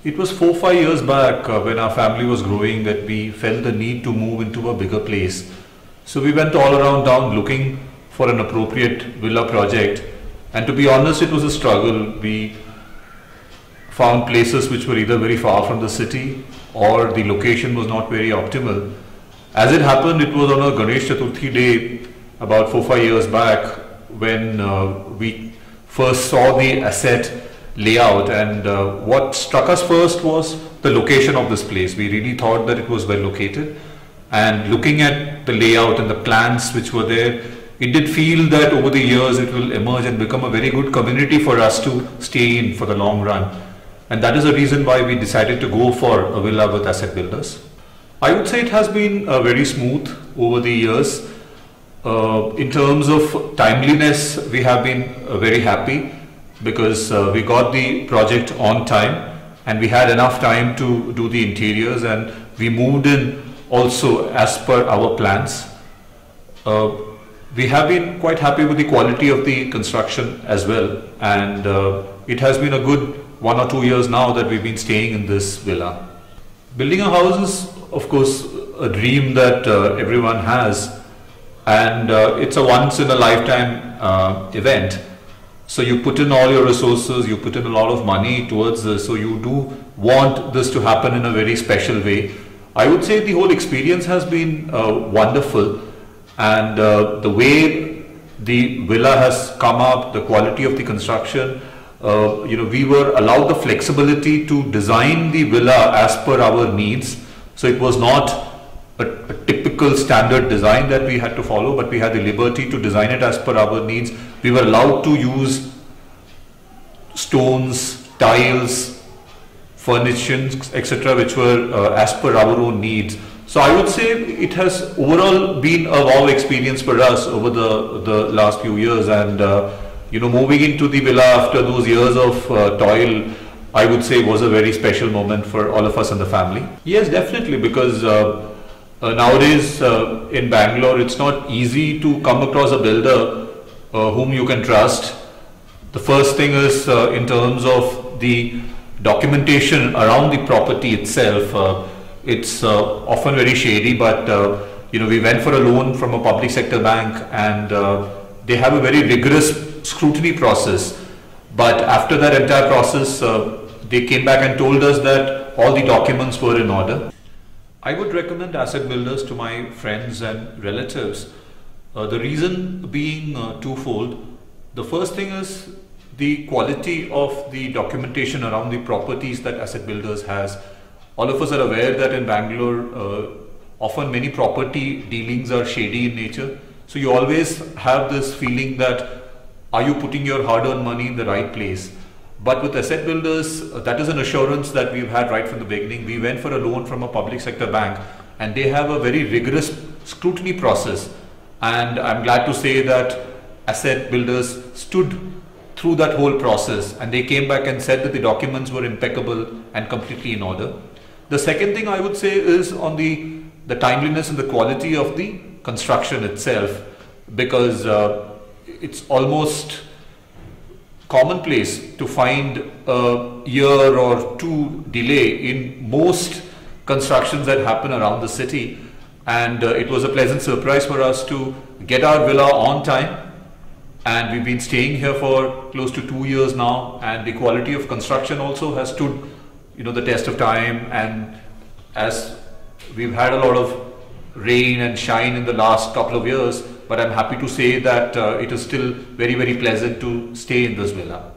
It was 4-5 years back when our family was growing that we felt the need to move into a bigger place. So we went all around town looking for an appropriate villa project, and to be honest, it was a struggle. We found places which were either very far from the city or the location was not very optimal. As it happened, it was on a Ganesh Chaturthi day about 4-5 years back when we first saw the asset layout, and what struck us first was the location of this place. We really thought that it was well located, and looking at the layout and the plans which were there, it did feel that over the years it will emerge and become a very good community for us to stay in for the long run. And that is the reason why we decided to go for a villa with Asset Builders. I would say it has been very smooth over the years. In terms of timeliness, we have been very happy because we got the project on time and we had enough time to do the interiors, and we moved in also as per our plans. We have been quite happy with the quality of the construction as well, and it has been a good 1 or 2 years now that we've been staying in this villa. Building a house is of course a dream that everyone has, and it's a once in a lifetime event. So you put in all your resources, you put in a lot of money towards this, so you do want this to happen in a very special way. I would say the whole experience has been wonderful, and the way the villa has come up, the quality of the construction, we were allowed the flexibility to design the villa as per our needs. So it was not a typical standard design that we had to follow, but we had the liberty to design it as per our needs. We were allowed to use stones, tiles, furnishings, etc., which were as per our own needs. So I would say it has overall been a wow experience for us over the last few years, and moving into the villa after those years of toil, I would say was a very special moment for all of us in the family. Yes, definitely, because nowadays in Bangalore, it's not easy to come across a builder whom you can trust. The first thing is in terms of the documentation around the property itself. It's often very shady, but we went for a loan from a public sector bank, and they have a very rigorous scrutiny process. But after that entire process, they came back and told us that all the documents were in order. I would recommend Asset Builders to my friends and relatives. The reason being twofold. The first thing is the quality of the documentation around the properties that Asset Builders has. All of us are aware that in Bangalore, often many property dealings are shady in nature. So you always have this feeling that, are you putting your hard-earned money in the right place? But with Asset Builders, that is an assurance that we've had right from the beginning. We went for a loan from a public sector bank, and they have a very rigorous scrutiny process. And I'm glad to say that Asset Builders stood through that whole process, and they came back and said that the documents were impeccable and completely in order. The second thing I would say is on the timeliness and the quality of the construction itself, because it's almost commonplace to find a year or two delay in most constructions that happen around the city, and it was a pleasant surprise for us to get our villa on time, and we've been staying here for close to 2 years now, and the quality of construction also has stood the test of time. And as we've had a lot of rain and shine in the last couple of years, but I'm happy to say that it is still very, very pleasant to stay in this villa.